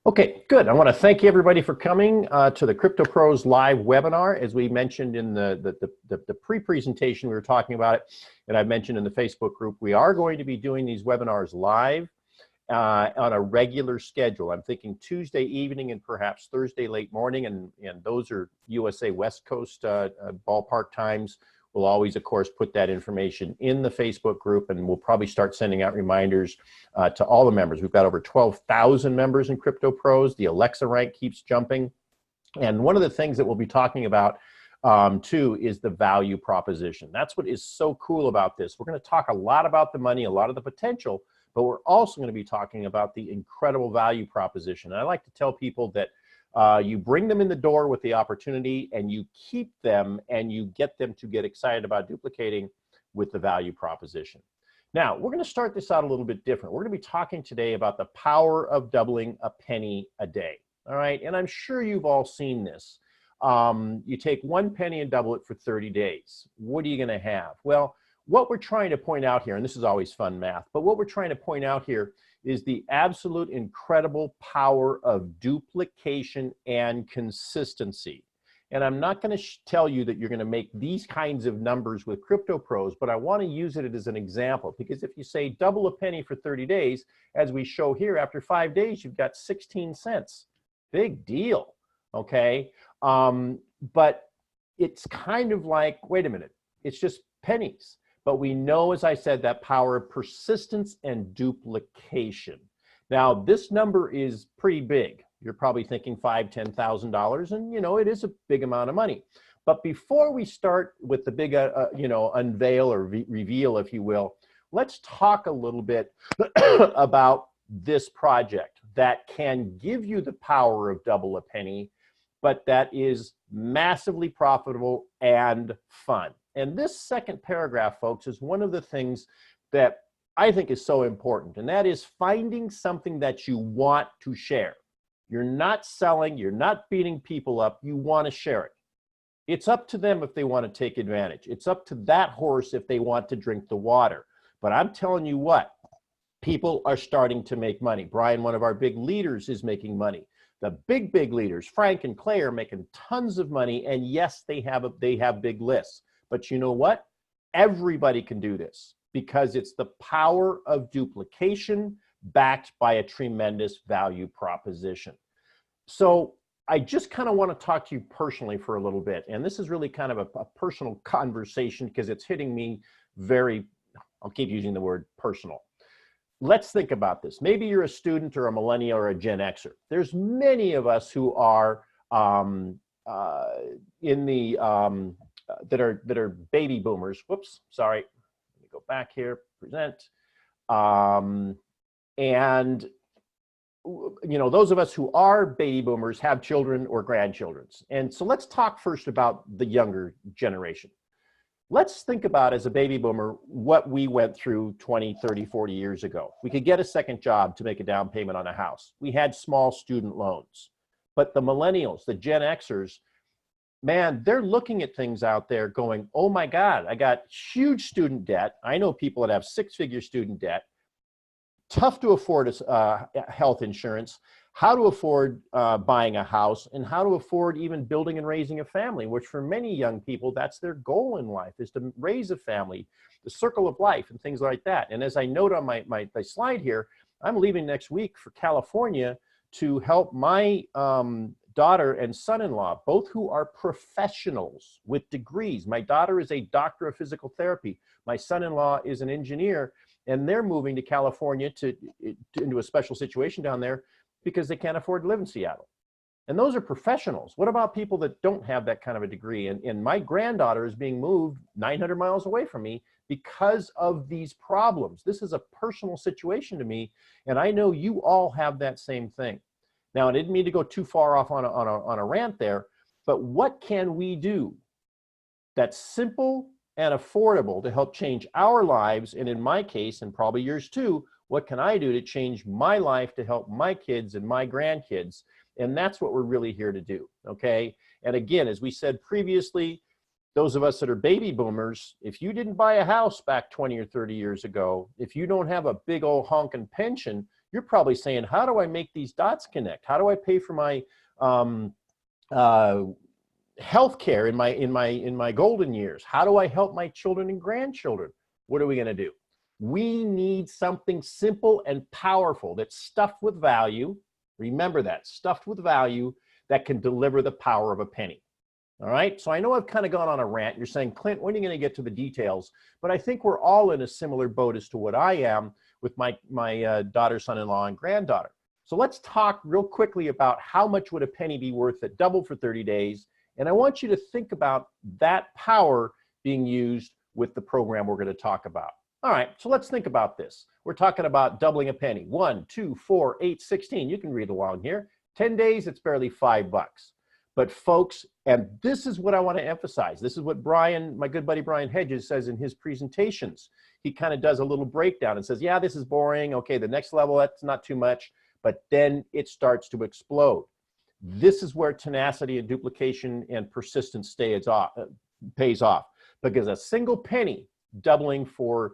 Okay, good. I want to thank you everybody for coming to the Crypto Pros live webinar. As we mentioned in the pre-presentation, we were talking about it, and I mentioned in the Facebook group, we are going to be doing these webinars live on a regular schedule. I'm thinking Tuesday evening and perhaps Thursday late morning, and those are USA West Coast ballpark times. We'll always, of course, put that information in the Facebook group, and we'll probably start sending out reminders to all the members. We've got over 12,000 members in Crypto Pros. The Alexa rank keeps jumping. And one of the things that we'll be talking about too is the value proposition. That's what is so cool about this. We're going to talk a lot about the money, a lot of the potential, but we're also going to be talking about the incredible value proposition. And I like to tell people that you bring them in the door with the opportunity, and you keep them, and you get them to get excited about duplicating with the value proposition. Now, we're going to start this out a little bit different. We're going to be talking today about the power of doubling a penny a day. All right, and I'm sure you've all seen this. You take 1 penny and double it for 30 days. What are you going to have? Well, what we're trying to point out here, and this is always fun math, but what we're trying to point out here is the absolute incredible power of duplication and consistency. And I'm not going to tell you that you're going to make these kinds of numbers with Crypto Pros, but I want to use it as an example, because if you say double a penny for 30 days, as we show here, after 5 days, you've got 16 cents. Big deal, okay? But it's kind of like, wait a minute, it's just pennies. But we know, as I said, that power of persistence and duplication. Now, this number is pretty big. You're probably thinking $5,000, $10,000, and you know, it is a big amount of money. But before we start with the big, unveil or reveal, if you will, let's talk a little bit about this project that can give you the power of double a penny, but that is massively profitable and fun. And this second paragraph, folks, is one of the things that I think is so important, and that is finding something that you want to share. You're not selling, you're not beating people up, you want to share it. It's up to them if they want to take advantage. It's up to that horse if they want to drink the water. But I'm telling you what, people are starting to make money. Brian, one of our big leaders, is making money. The big leaders, Frank and Clay, are making tons of money, and yes, they have big lists. But you know what? Everybody can do this, because it's the power of duplication backed by a tremendous value proposition. So I just kind of want to talk to you personally for a little bit. And this is really kind of a personal conversation, because it's hitting me very, I'll keep using the word personal. Let's think about this. Maybe you're a student or a millennial or a Gen Xer. There's many of us who are that are baby boomers. Whoops, sorry. Let me go back here, present. And you know, those of us who are baby boomers have children or grandchildren. And so let's talk first about the younger generation. Let's think about, as a baby boomer, what we went through 20, 30, 40 years ago. We could get a second job to make a down payment on a house. We had small student loans. But the millennials, the Gen Xers, man, they're looking at things out there going, oh my God, I got huge student debt. I know people that have six-figure student debt, tough to afford health insurance, how to afford buying a house, and how to afford even building and raising a family, which for many young people, that's their goal in life, is to raise a family, the circle of life and things like that. And as I note on my slide here, I'm leaving next week for California to help my daughter and son-in-law, both who are professionals with degrees. My daughter is a doctor of physical therapy. My son-in-law is an engineer, and they're moving to California into a special situation down there because they can't afford to live in Seattle. And those are professionals. What about people that don't have that kind of a degree? And my granddaughter is being moved 900 miles away from me because of these problems. This is a personal situation to me, and I know you all have that same thing. Now, I didn't mean to go too far off on a rant there, but what can we do that's simple and affordable to help change our lives? And in my case, and probably yours too, what can I do to change my life to help my kids and my grandkids? And that's what we're really here to do, okay? And again, as we said previously, those of us that are baby boomers, if you didn't buy a house back 20 or 30 years ago, if you don't have a big old honking pension, You're probably saying, how do I make these dots connect? How do I pay for my healthcare in my golden years? How do I help my children and grandchildren? What are we going to do? We need something simple and powerful that's stuffed with value. Remember that, stuffed with value that can deliver the power of a penny. All right, so I know I've kind of gone on a rant. You're saying, Clint, when are you going to get to the details? But I think we're all in a similar boat as to what I am with my daughter, son-in-law, and granddaughter. So let's talk real quickly about how much would a penny be worth that doubled for 30 days. And I want you to think about that power being used with the program we're going to talk about. All right, so let's think about this. We're talking about doubling a penny. 1, 2, 4, 8, 16. You can read along here. 10 days, it's barely $5. But folks, and this is what I want to emphasize. This is what Brian, my good buddy Brian Hedges, says in his presentations. He kind of does a little breakdown and says, yeah, this is boring. Okay, the next level, that's not too much. But then it starts to explode. This is where tenacity and duplication and persistence pays off. Because a single penny doubling for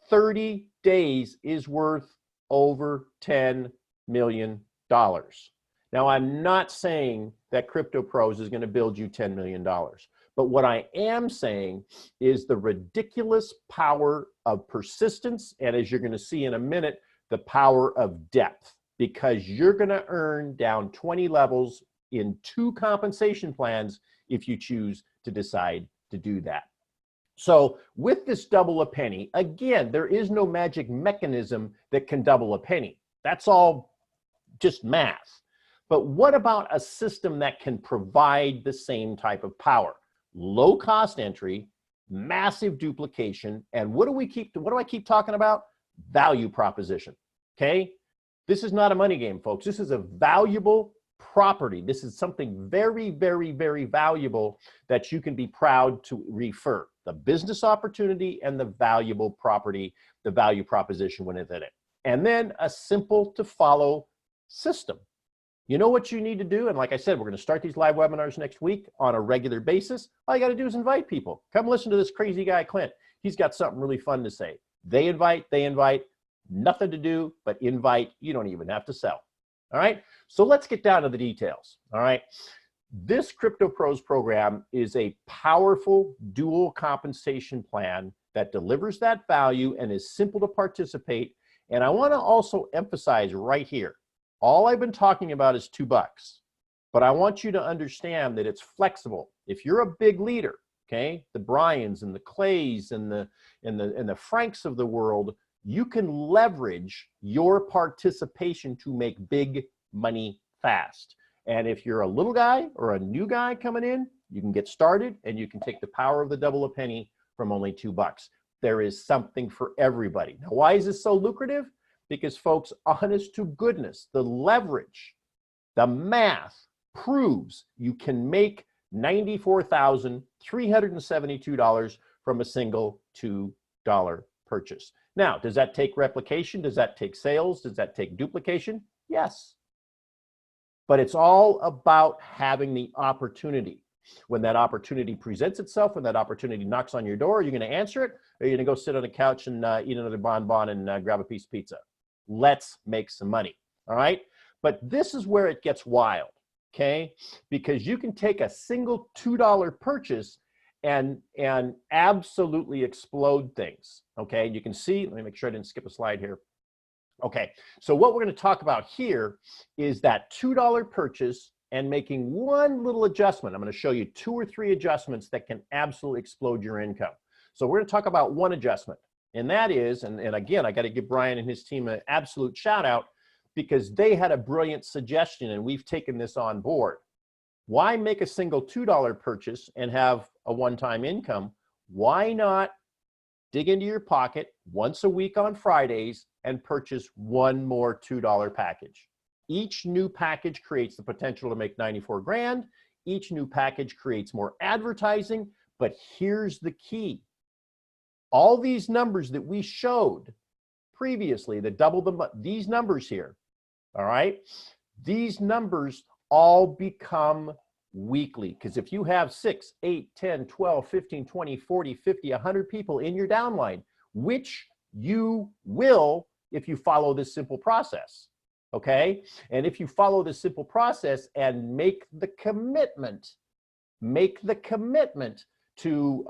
30 days is worth over $10 million. Now, I'm not saying that Crypto Pros is going to build you $10 million. But what I am saying is the ridiculous power of persistence, and as you're going to see in a minute, the power of depth, because you're going to earn down 20 levels in 2 compensation plans if you choose to decide to do that. So with this double a penny, again, there is no magic mechanism that can double a penny. That's all just math. But what about a system that can provide the same type of power? Low cost entry, massive duplication, and what do I keep talking about? Value proposition. Okay? This is not a money game, folks. This is a valuable property. This is something very, very, very valuable that you can be proud to refer. The business opportunity and the valuable property, the value proposition within it. And then a simple to follow system. You know what you need to do? And like I said, we're going to start these live webinars next week on a regular basis. All you got to do is invite people. Come listen to this crazy guy, Clint. He's got something really fun to say. They invite, nothing to do but invite. You don't even have to sell. All right. So let's get down to the details. All right. This Crypto Pros program is a powerful dual compensation plan that delivers that value and is simple to participate. And I want to also emphasize right here, all I've been talking about is $2, but I want you to understand that it's flexible. If you're a big leader, okay, the Bryans and the Clays and the Franks of the world, you can leverage your participation to make big money fast. And if you're a little guy or a new guy coming in, you can get started and you can take the power of the double a penny from only $2. There is something for everybody. Now, why is this so lucrative? Because folks, honest to goodness, the leverage, the math proves you can make $94,372 from a single $2 purchase. Now, does that take replication? Does that take sales? Does that take duplication? Yes. But it's all about having the opportunity. When that opportunity presents itself, when that opportunity knocks on your door, are you going to answer it? Or are you going to go sit on the couch and eat another bonbon and grab a piece of pizza? Let's make some money, all right? But this is where it gets wild, okay? Because you can take a single $2 purchase and absolutely explode things, okay? You can see, let me make sure I didn't skip a slide here. Okay, so what we're going to talk about here is that $2 purchase and making one little adjustment. I'm going to show you 2 or 3 adjustments that can absolutely explode your income. So we're going to talk about one adjustment, and that is, and again, I got to give Brian and his team an absolute shout out because they had a brilliant suggestion and we've taken this on board. Why make a single $2 purchase and have a one-time income? Why not dig into your pocket once a week on Fridays and purchase one more $2 package? Each new package creates the potential to make 94 grand. Each new package creates more advertising, but here's the key. All these numbers that we showed previously, that double these numbers here, all right? These numbers all become weekly, because if you have 6, 8, 10, 12, 15, 20, 40, 50, 100 people in your downline, which you will if you follow this simple process, okay? And if you follow this simple process and make the commitment to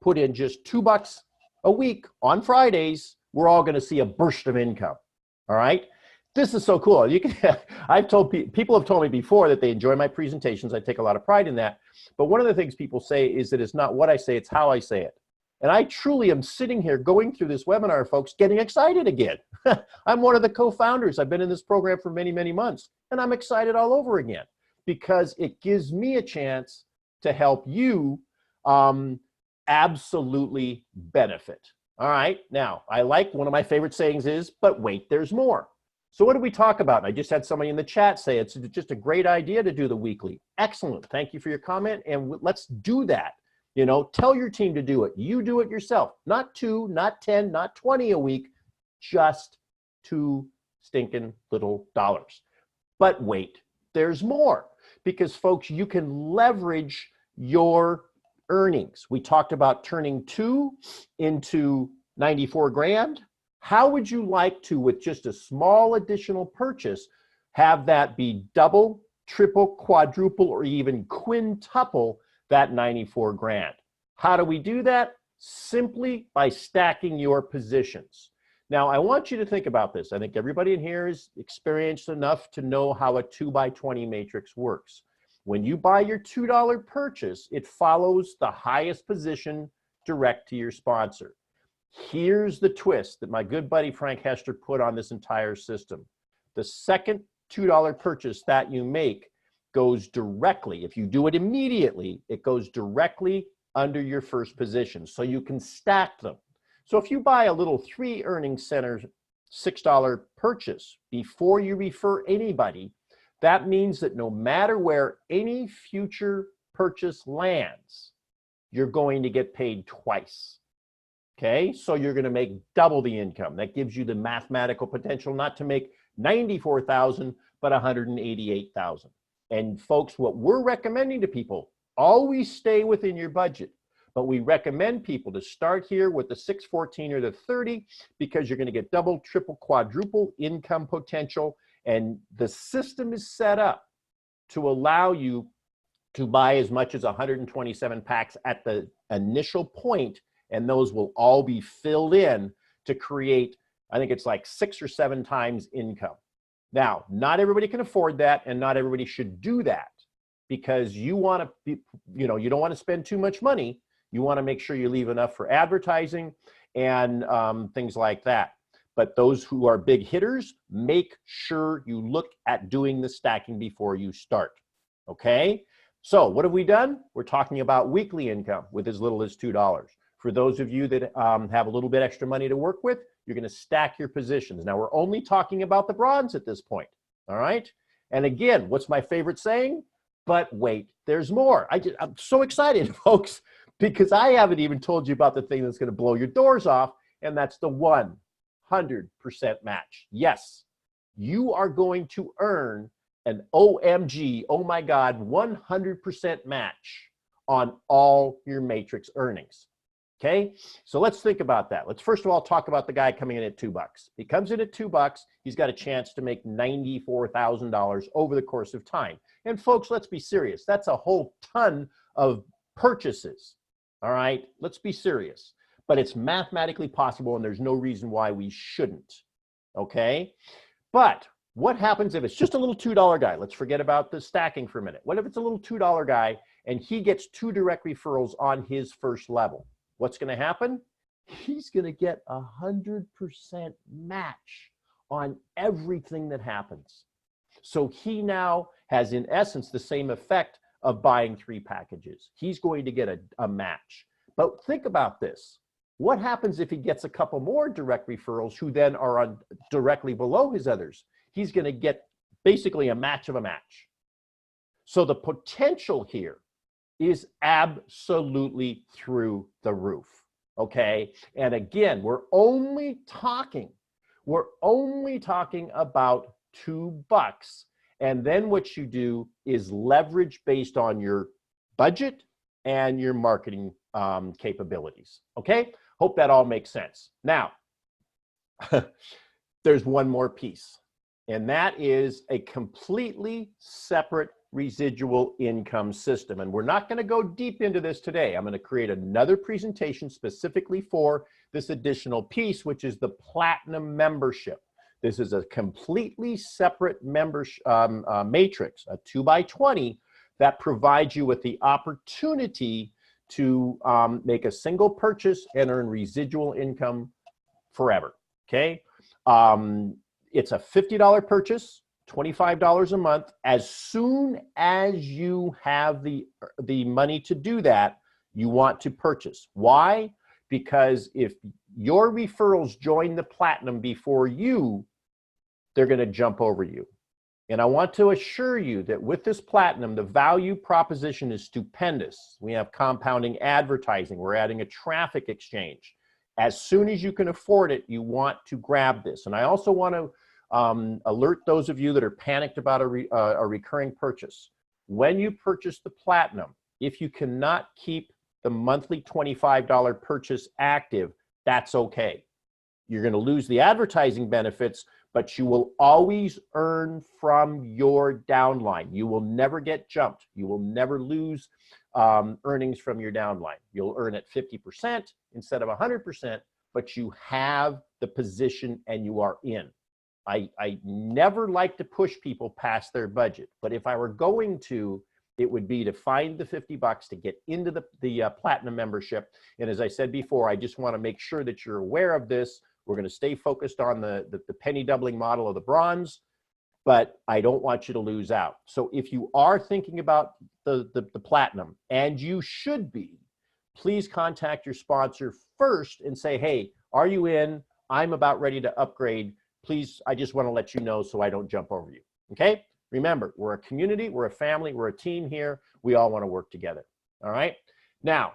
put in just $2 a week on Fridays, we're all going to see a burst of income. All right. This is so cool. You can, I've told people have told me before that they enjoy my presentations. I take a lot of pride in that. But one of the things people say is that it's not what I say, it's how I say it. And I truly am sitting here going through this webinar, folks, getting excited again. I'm one of the co-founders. I've been in this program for many, many months, and I'm excited all over again because it gives me a chance to help you absolutely benefit. All right. Now, I like one of my favorite sayings is, but wait, there's more. So what did we talk about? And I just had somebody in the chat say it's just a great idea to do the weekly. Excellent. Thank you for your comment. And let's do that. You know, tell your team to do it. You do it yourself. Not 2, not 10, not 20 a week, just 2 stinking little dollars. But wait, there's more. Because folks, you can leverage your earnings. We talked about turning 2 into 94 grand. How would you like to, with just a small additional purchase, have that be double, triple, quadruple, or even quintuple that 94 grand? How do we do that? Simply by stacking your positions. Now, I want you to think about this. I think everybody in here is experienced enough to know how a 2x20 matrix works. When you buy your $2 purchase, it follows the highest position direct to your sponsor. Here's the twist that my good buddy Frank Hester put on this entire system. The second $2 purchase that you make goes directly, if you do it immediately, it goes directly under your first position, so you can stack them. So if you buy a little 3 Earning Center $6 purchase before you refer anybody, that means that no matter where any future purchase lands, you're going to get paid twice. Okay, so you're going to make double the income. That gives you the mathematical potential not to make $94,000, but $188,000. And folks, what we're recommending to people, always stay within your budget. But we recommend people to start here with the 614 or the 30 because you're going to get double, triple, quadruple income potential. And the system is set up to allow you to buy as much as 127 packs at the initial point, and those will all be filled in to create, I think it's like 6 or 7 times income. Now, not everybody can afford that, and not everybody should do that because you want to be, you know, you don't want to spend too much money. You want to make sure you leave enough for advertising and things like that. But those who are big hitters, make sure you look at doing the stacking before you start. Okay? So what have we done? We're talking about weekly income with as little as $2. For those of you that have a little bit extra money to work with, you're going to stack your positions. Now, we're only talking about the bronze at this point. All right? And again, what's my favorite saying? But wait, there's more. I'm so excited, folks, because I haven't even told you about the thing that's going to blow your doors off, and that's the 100% match. Yes, you are going to earn an OMG, oh my God, 100% match on all your matrix earnings. Okay, so let's think about that. Let's first of all talk about the guy coming in at $2. He comes in at $2, he's got a chance to make $94,000 over the course of time. And folks, let's be serious. That's a whole ton of purchases. All right, let's be serious. But it's mathematically possible, and there's no reason why we shouldn't. Okay, but what happens if it's just a little $2 guy? Let's forget about the stacking for a minute. What if it's a little $2 guy and he gets 2 direct referrals on his first level? What's going to happen? He's going to get 100% match on everything that happens. So he now has, in essence, the same effect of buying 3 packages. He's going to get a match. But think about this. What happens if he gets a couple more direct referrals who then are on directly below his others? He's going to get basically a match of a match. So the potential here is absolutely through the roof, okay? And again, we're only talking about $2. And then what you do is leverage based on your budget and your marketing capabilities, okay? Hope that all makes sense. Now, there's one more piece, and that is a completely separate residual income system. And we're not going to go deep into this today. I'm going to create another presentation specifically for this additional piece, which is the Platinum membership. This is a completely separate membership matrix, a 2x20, that provides you with the opportunity to make a single purchase and earn residual income forever, okay? It's a $50 purchase, $25 a month. As soon as you have the money to do that, you want to purchase. Why? Because if your referrals join the Platinum before you, they're going to jump over you. And I want to assure you that with this Platinum, the value proposition is stupendous. We have compounding advertising. We're adding a traffic exchange. As soon as you can afford it, you want to grab this. And I also want to alert those of you that are panicked about a recurring purchase. When you purchase the Platinum, if you cannot keep the monthly $25 purchase active, that's okay. You're going to lose the advertising benefits, but you will always earn from your downline. You will never get jumped. You will never lose earnings from your downline. You'll earn at 50% instead of 100%, but you have the position and you are in. I never like to push people past their budget, but if I were going to, it would be to find the $50 to get into the Platinum membership. And as I said before, I just want to make sure that you're aware of this. We're going to stay focused on the penny doubling model of the Bronze, but I don't want you to lose out. So if you are thinking about the Platinum, and you should be, please contact your sponsor first and say, hey, are you in? I'm about ready to upgrade. Please, I just want to let you know so I don't jump over you, okay? Remember, we're a community, we're a family, we're a team here. We all want to work together, all right? Now,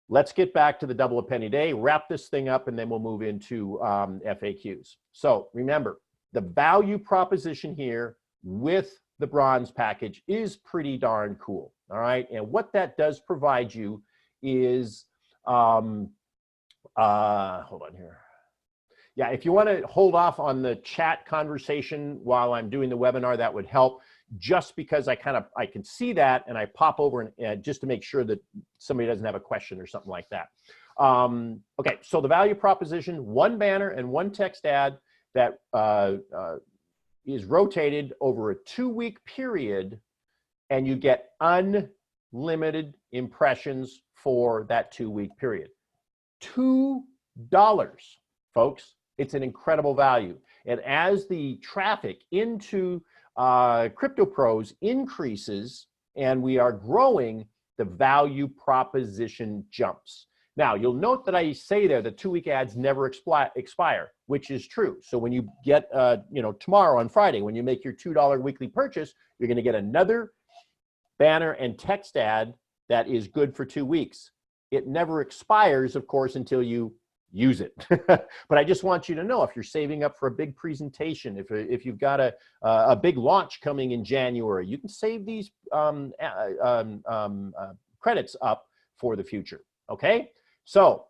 let's get back to the double a penny day, wrap this thing up, and then we'll move into FAQs. So remember, the value proposition here with the Bronze package is pretty darn cool, all right? And what that does provide you is, hold on here. Yeah, if you want to hold off on the chat conversation while I'm doing the webinar, that would help, just because I can see that and I pop over and just to make sure that somebody doesn't have a question or something like that. Okay, so the value proposition, one banner and one text ad that is rotated over a 2-week period, and you get unlimited impressions for that 2-week period. $2, folks. It's an incredible value. And as the traffic into Crypto Pros increases and we are growing, the value proposition jumps. Now, you'll note that I say there the 2-week ads never expire, which is true. So when you get, tomorrow on Friday, when you make your $2 weekly purchase, you're going to get another banner and text ad that is good for 2 weeks. It never expires, of course, until you use it. But I just want you to know, if you're saving up for a big presentation, if you've got a big launch coming in January, you can save these credits up for the future, okay? So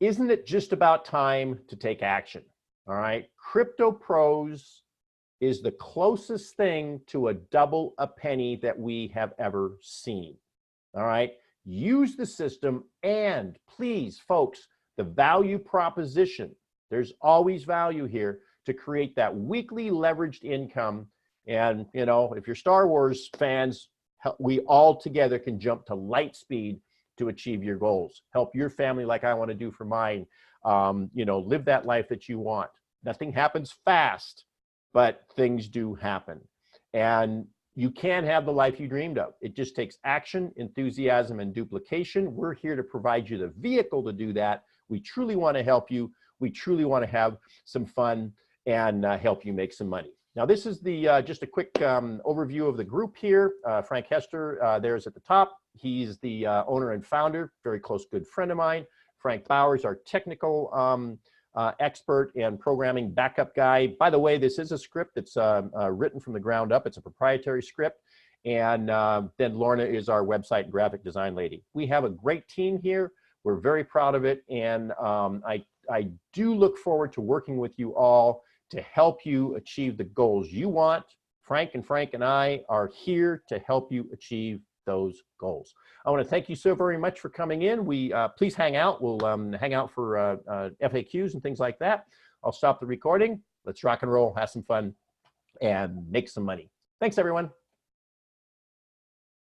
isn't it just about time to take action, all right? Crypto Pros is the closest thing to a double a penny that we have ever seen, all right? Use the system, and please, folks, the value proposition, there's always value here to create that weekly leveraged income. And, if you're Star Wars fans, we all together can jump to light speed to achieve your goals. Help your family like I want to do for mine. Live that life that you want. Nothing happens fast, but things do happen. And you can have the life you dreamed of. It just takes action, enthusiasm, and duplication. We're here to provide you the vehicle to do that. We truly want to help you. We truly want to have some fun and help you make some money. Now, this is the just a quick overview of the group here. Frank Hester, there's at the top. He's the owner and founder, very close good friend of mine. Frank Bowers, our technical expert and programming backup guy. By the way, this is a script that's written from the ground up. It's a proprietary script. And then Lorna is our website and graphic design lady. We have a great team here. We're very proud of it, and I do look forward to working with you all to help you achieve the goals you want. Frank and I are here to help you achieve those goals. I want to thank you so very much for coming in. Please hang out. We'll hang out for FAQs and things like that. I'll stop the recording. Let's rock and roll, have some fun, and make some money. Thanks, everyone.